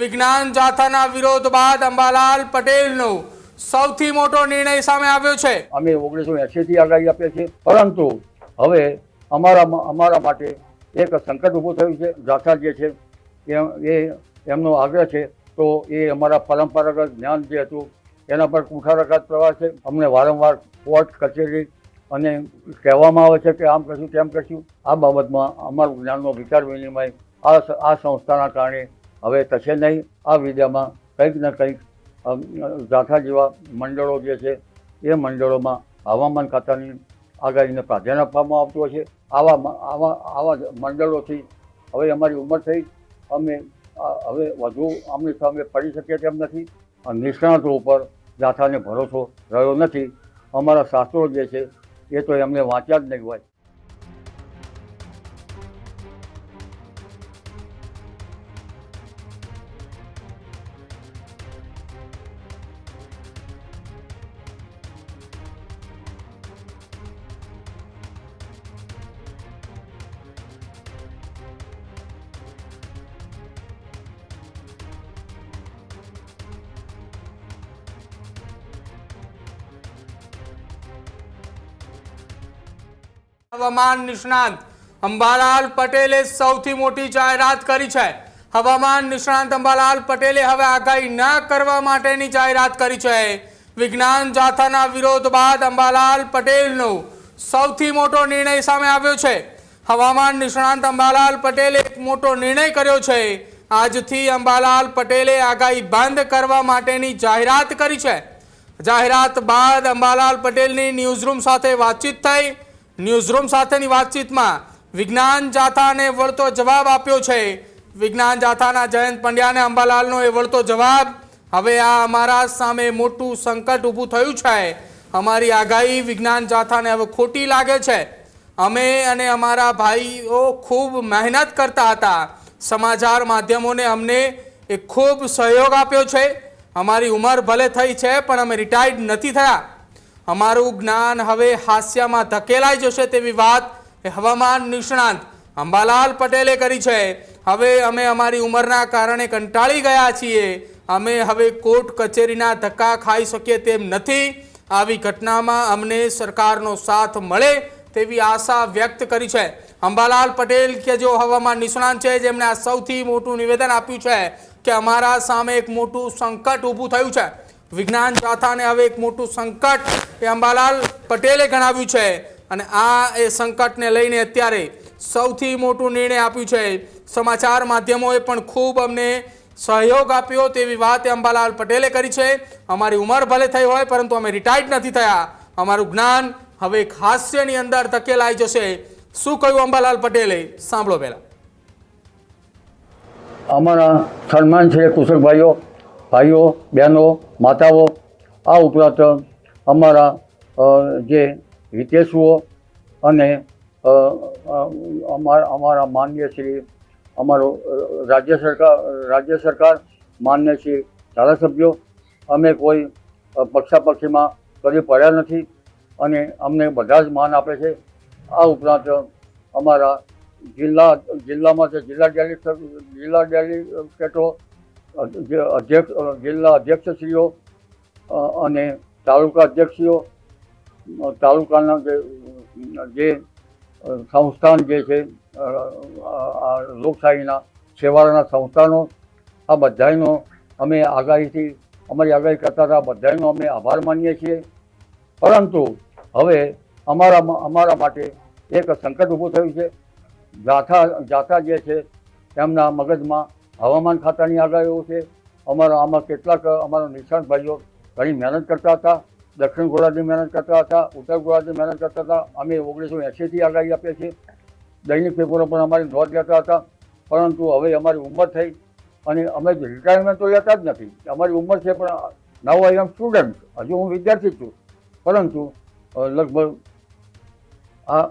વિજ્ઞાન જાથાના વિરોધ બાદ અંબાલાલ પટેલનો સૌથી મોટો નિર્ણય સામે આવ્યો છે। અમે 1980 થી આગાહી આપીએ છીએ, પરંતુ હવે અમારા માટે એક સંકટ ઊભું થયું છે। જાથા જે છે એ એમનો આગ્રહ છે, તો એ અમારા પરંપરાગત જ્ઞાન જે હતું એના પર કુઠારાઘાત પ્રવાહ છે। અમને વારંવાર કોર્ટ કચેરી અને કહેવામાં આવે છે કે આમ કરશું તેમ કરશું। આ બાબતમાં અમારું જ્ઞાનનો વિચાર વિનિમય આ સંસ્થાના કારણે હવે થશે નહીં। આ વિદ્યામાં કંઈક ને કંઈક જાથા જેવા મંડળો જે છે એ મંડળોમાં હવામાન ખાતાની આગાહીને પ્રાધાન્ય આપવામાં આવતું હોય છે। આવા મંડળોથી હવે અમારી ઉંમર થઈ, અમે હવે વધુ આમની સામે પડી શકીએ તેમ નથી। નિષ્ણાતો ઉપર જાથાને ભરોસો રહ્યો નથી। અમારા શાસ્ત્રો જે છે એ તો એમને વાંચ્યા જ નહીં હોય। હવામાન નિષ્ણાંત અંબાલાલ પટેલે સૌથી મોટી જાહેરાત કરી છે। હવામાન નિષ્ણાંત અંબાલાલ પટેલે હવે આગાહી ન કરવા માટેની જાહેરાત કરી છે। વિજ્ઞાન જાથાના વિરોધ બાદ અંબાલાલ પટેલનો સૌથી મોટો નિર્ણય સામે આવ્યો છે। હવામાન નિષ્ણાંત અંબાલાલ પટેલે એક મોટો નિર્ણય કર્યો છે। આજથી અંબાલાલ પટેલે આગાહી બંધ કરવા માટેની જાહેરાત કરી છે। જાહેરાત બાદ અંબાલાલ પટેલની ન્યૂઝરૂમ સાથે વાતચીત થઈ। ન્યૂઝરૂમ સાથેની વાતચીતમાં વિજ્ઞાન જાથાને વળતો જવાબ આપ્યો છે। વિજ્ઞાન જાથાના જયંત પંડ્યાને અંબાલાલનો એ વળતો જવાબ, હવે આ અમારા સામે મોટું સંકટ ઊભું થયું છે। અમારી આગાહી વિજ્ઞાન જાથાને હવે ખોટી લાગે છે। અમે અને અમારા ભાઈઓ ખૂબ મહેનત કરતા હતા। સમાચાર માધ્યમોને અમને એ ખૂબ સહયોગ આપ્યો છે। અમારી ઉંમર ભલે થઈ છે, પણ અમે રિટાયર્ડ નથી થયા। અમારું જ્ઞાન હવે હાસ્યમાં ધકેલાઈ જશે તેવી વાત હવામાન નિષ્ણાંત અંબાલાલ પટેલે કરી છે। હવે અમે અમારી ઉંમરના કારણે કંટાળી ગયા છીએ। અમે હવે કોર્ટ કચેરીના ધક્કા ખાઈ શકીએ તેમ નથી। આવી ઘટનામાં અમને સરકારનો સાથ મળે તેવી આશા વ્યક્ત કરી છે। અંબાલાલ પટેલ કે જો હવામાન નિષ્ણાંત છે, જેમણે આ સૌથી મોટું નિવેદન આપ્યું છે કે અમારા સામે એક મોટું સંકટ ઊભું થયું છે। વિજ્ઞાન જાથાને હવે એક મોટું સંકટ એ અંબાલાલ પટેલે ગણાવ્યું છે, અને આ એ સંકટને લઈને અત્યારે સૌથી મોટું નિર્ણય આપ્યું છે। સમાચાર માધ્યમોએ પણ ખૂબ અમને સહયોગ આપ્યો તેવી વાત અંબાલાલ પટેલે કરી છે। અમારી ઉંમર ભલે થઈ હોય, પરંતુ અમે રિટાયર્ડ નથી થયા। અમારું જ્ઞાન હવે એક હાસ્યની અંદર ધકેલાઈ જશે। શું કહ્યું અંબાલાલ પટેલે, સાંભળો પહેલા। અમારા સન્માન છે કુશળ ભાઈઓ, બહેનો, માતાઓ, આ ઉપરાંત અમારા જે હિતેશુઓ અને અમારા માનનીય શ્રી અમારો રાજ્ય સરકાર માનનીય શ્રી ધારાસભ્યો, અમે કોઈ પક્ષાપક્ષીમાં કદી પડ્યા નથી અને અમને બધા જ માન આપે છે। આ ઉપરાંત અમારા જિલ્લામાં જે જિલ્લા ડેલિગેટો, જિલ્લા અધ્યક્ષશ્રીઓ અને તાલુકા અધ્યક્ષીઓ, તાલુકાના જે સંસ્થાન જે છે લોકશાહીના છેવાડાના સંસ્થાનો, આ બધાનો અમે અમારી આગાહી કરતા હતા બધાનો અમે આભાર માનીએ છીએ। પરંતુ હવે અમારા માટે એક સંકટ ઊભું થયું છે। જાથા જે છે એમના મગજમાં હવામાન ખાતાની આગાહીઓ છે। આમાં કેટલાક અમારા નિષ્ણાત ભાઈઓ ઘણી મહેનત કરતા હતા। દક્ષિણ ગુજરાતની મહેનત કરતા હતા, ઉત્તર ગુજરાતની મહેનત કરતા હતા। અમે 1980 થી આગાહી આપીએ છીએ। દૈનિક પેપરો પણ અમારી નોંધ લેતા હતા, પરંતુ હવે અમારી ઉંમર થઈ અને અમે રિટાયરમેન્ટ તો લેતા જ નથી। અમારી ઉંમર છે, પણ નાઉ આઈ એમ સ્ટુડન્ટ, હજુ હું વિદ્યાર્થી છું। પરંતુ લગભગ આ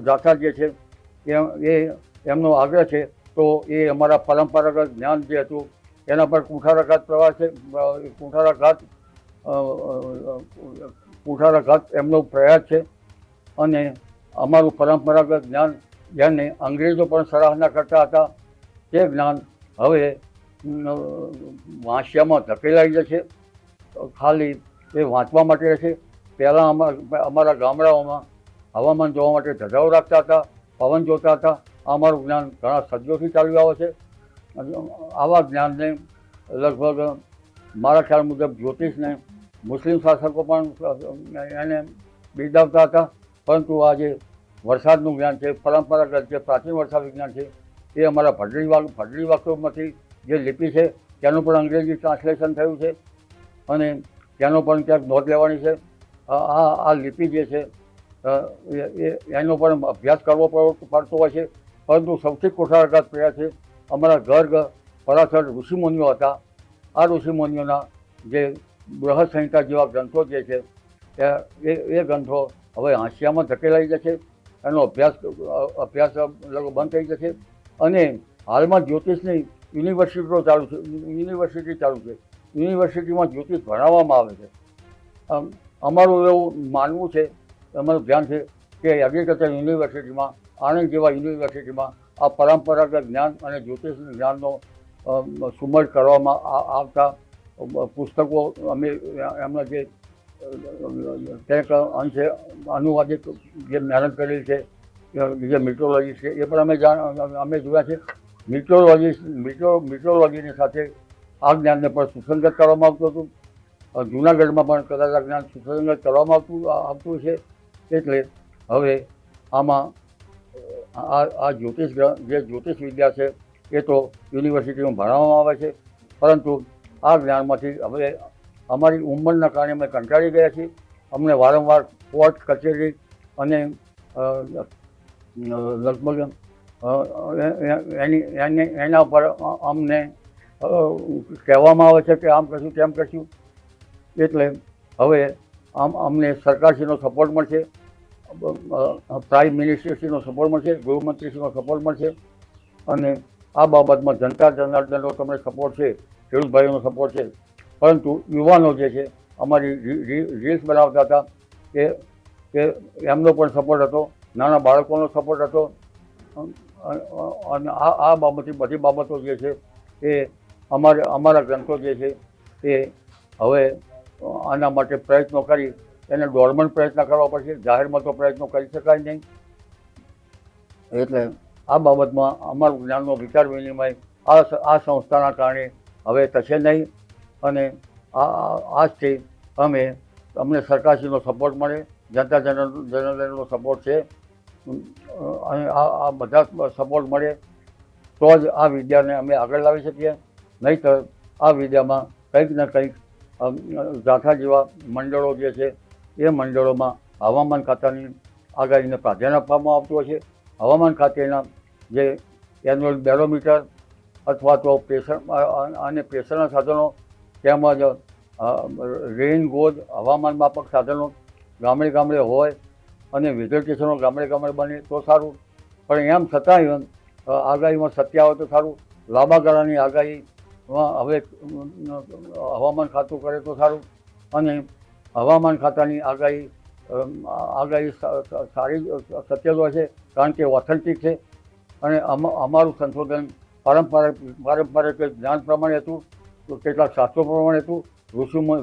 જાથા જે છે એમનો આગ્રહ છે, તો એ અમારા પરંપરાગત જ્ઞાન જે હતું એના પર કુઠારાઘાત પ્રવાહ છે। કુઠારાઘાત એમનો પ્રયાસ છે અને અમારું પરંપરાગત જ્ઞાન જેને અંગ્રેજો પણ સરાહના કરતા હતા તે જ્ઞાન હવે વાંસિયામાં ધકેલાઈ જશે. ખાલી એ વાંચવા માટે રહેશે. પહેલાં અમારા ગામડાઓમાં હવામાન જોવા માટે ધજાઓ રાખતા હતા, પવન જોતા હતા. અમારું જ્ઞાન ઘણા સદીઓથી ચાલ્યું આવે છે. આવા જ્ઞાનને લગભગ મારા ખ્યાલ મુજબ જ્યોતિષને મુસ્લિમ શાસકો પણ એને બિરદાવતા હતા. પરંતુ આજે વરસાદનું જ્ઞાન છે, પરંપરાગત જે પ્રાચીન વરસાદ વિજ્ઞાન છે, એ અમારા ભડરી વાક્યોમાંથી જે લિપિ છે તેનું પણ અંગ્રેજી ટ્રાન્સલેશન થયું છે અને તેનો પણ ક્યાંક નોંધ લેવાની છે. આ લિપિ જે છે એનો પણ અભ્યાસ કરવો પડતો હોય છે. પરંતુ સૌથી કુઠારઘાત કર્યા છે અમારા ઘર પરાશર ઋષિમુનિઓ હતા. આ ઋષિમુનિઓના જે બૃહદ સંહિતા જેવા ગ્રંથો જે છે એ ગ્રંથો હવે હાંસિયામાં ધકેલાઈ જશે. એનો અભ્યાસ લગભગ બંધ થઈ જશે. અને હાલમાં જ્યોતિષની યુનિવર્સિટી ચાલુ છે. યુનિવર્સિટીમાં જ્યોતિષ ભણાવવામાં આવે છે. અમારું એવું માનવું છે, અમારું ધ્યાન છે કે એગ્રીકલ્ચર યુનિવર્સિટીમાં, આણંદ જેવા યુનિવર્સિટીમાં આ પરંપરાગત જ્ઞાન અને જ્યોતિષ જ્ઞાનનો સુમેળ કરવામાં આવતા પુસ્તકો અમે એમના જે કંઈક અંશે અનુવાદિત જે મહેનત કરેલી છે, જે મિટ્રોલોજીસ્ટ છે, એ પણ અમે જોયા છે. મિટ્રોલોજીની સાથે આ જ્ઞાનને પણ સુસંગત કરવામાં આવતું હતું. જૂનાગઢમાં પણ કદાચ આ જ્ઞાન સુસંગત કરવામાં આવતું છે. એટલે હવે આમાં આ જ્યોતિષ વિદ્યા છે એ તો યુનિવર્સિટીમાં ભણાવવામાં આવે છે. પરંતુ આ જ્ઞાનમાંથી હવે અમારી ઉંમરના કારણે અમે કંટાળી ગયા છીએ. અમને વારંવાર કોર્ટ કચેરી અને લગભગ એના ઉપર અમને કહેવામાં આવે છે કે આમ કરશું તેમ કરશું. એટલે હવે અમને સરકારશ્રીનો સપોર્ટ મળશે, પ્રાઇમ મિનિસ્ટરશ્રીનો સપોર્ટ મળશે, ગૃહમંત્રીશ્રીનો સપોર્ટ મળશે. અને આ બાબતમાં જનતા જનાર્દનનો તમને સપોર્ટ છે, ખેડૂત ભાઈઓનો સપોર્ટ છે. પરંતુ યુવાનો જે છે અમારી રીલ્સ બનાવતા હતા કે એમનો પણ સપોર્ટ હતો, નાના બાળકોનો સપોર્ટ હતો. અને આ બધી બાબતો જે છે એ અમારા ગ્રંથો જે છે એ હવે આના માટે પ્રયત્નો કરી એને ડોર્મન્ટ પ્રયત્ન કરવા પડશે. જાહેરમાં તો પ્રયત્નો કરી શકાય નહીં. એટલે આ બાબતમાં અમારું જ્ઞાનનો વિચાર વિનિમય આ સંસ્થાના કારણે હવે થશે નહીં. અને આજથી અમને સરકારશ્રીનો સપોર્ટ મળે, જનતા જનાર્દનનો સપોર્ટ છે. અને આ બધા સપોર્ટ મળે તો જ આ વિદ્યાને અમે આગળ લાવી શકીએ. નહીંતર આ વિદ્યામાં કંઈક ને કંઈક જાથા જેવા મંડળો જે છે એ મંડળોમાં હવામાન ખાતાની આગાહીને પ્રાધાન્ય આપવામાં આવતું હોય છે. હવામાન ખાતેના જે એન્યુઅલ બેરોમીટર અથવા તો પ્રેશરના સાધનો તેમજ રેઇન ગોજ હવામાન માપક સાધનો ગામડે હોય અને વેધર સ્ટેશનો ગામડે બને તો સારું. પણ એમ છતાંય આગાહીમાં સત્ય આવે તો સારું. લાંબા ગાળાની આગાહીમાં હવે હવામાન ખાતું કરે તો સારું. અને હવામાન ખાતાની આગાહી સારી સત્ય હોય છે, કારણ કે ઓથેન્ટિક છે. અને અમારું સંશોધન પારંપરિક જ્ઞાન પ્રમાણે હતું, કેટલાક શાસ્ત્રો પ્રમાણે હતું,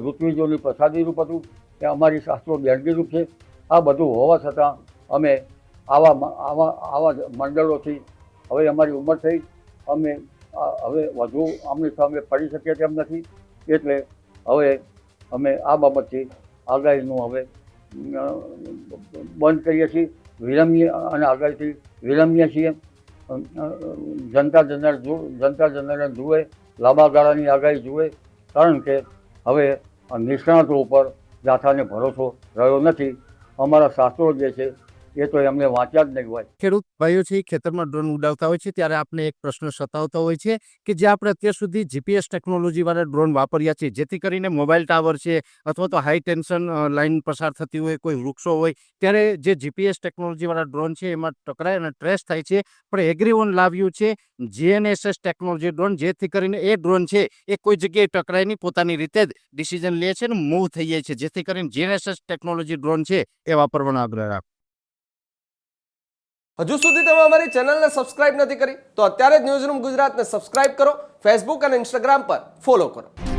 ઋત્વિજોની પ્રસાદી રૂપ હતું, એ અમારી શાસ્ત્રો દેણગી રૂપ છે. આ બધું હોવા છતાં અમે આવા મંડળોથી હવે અમારી ઉંમર થઈ, અમે હવે વધુ આમની સામે પડી શકીએ તેમ નથી. એટલે હવે અમે આ બાબતથી આગાહીનું હવે બંધ કરીએ છીએ, આગાહીથી વિરમીએ છીએ. જનતા જનાર્દન જુએ, લાંબા ગાળાની આગાહી જુએ. કારણ કે હવે નિષ્ણાતો ઉપર જાથાને ભરોસો રહ્યો નથી. અમારા શાસ્ત્રો જે છે એ તો એમને વાંચ્યા જ નહીં હોય. ખેડૂત ભાઈઓ છે ખેતરમાં ડ્રોન ઉડાવતા હોય છે ત્યારે આપણે એક પ્રશ્ન સતાવતો હોય છે કે જે આપણે અત્યાર સુધી જીપીએસ ટેકનોલોજી વાળા ડ્રોન વાપર્યા છે, જેથી કરીને મોબાઈલ ટાવર છે અથવા તો હાઈ ટેન્શન લાઈન પસાર થતી હોય, કોઈ વૃક્ષો હોય, ત્યારે જે જીપીએસ ટેકનોલોજી વાળા ડ્રોન છે એમાં ટકરાય અને ટ્રેસ થાય છે. પણ એગ્રીઓન લાવ્યું છે જીએનએસએસ ટેકનોલોજી ડ્રોન, જેથી કરીને એ ડ્રોન છે એ કોઈ જગ્યાએ ટકરાય નહીં, પોતાની રીતે જ ડિસિઝન લે છે અને મૂવ થઈ જાય છે. જેથી કરીને જીએનએસએસ ટેકનોલોજી ડ્રોન છે એ વાપરવાનો આગ્રહ રાખો. હજુ સુધી તમે અમારી ચેનલને સબસ્ક્રાઇબ નથી કરી તો અત્યારે જ ન્યૂઝરૂમ ગુજરાતને સબસ્ક્રાઇબ કરો, ફેસબુક અને ઇન્સ્ટાગ્રામ પર ફોલો કરો.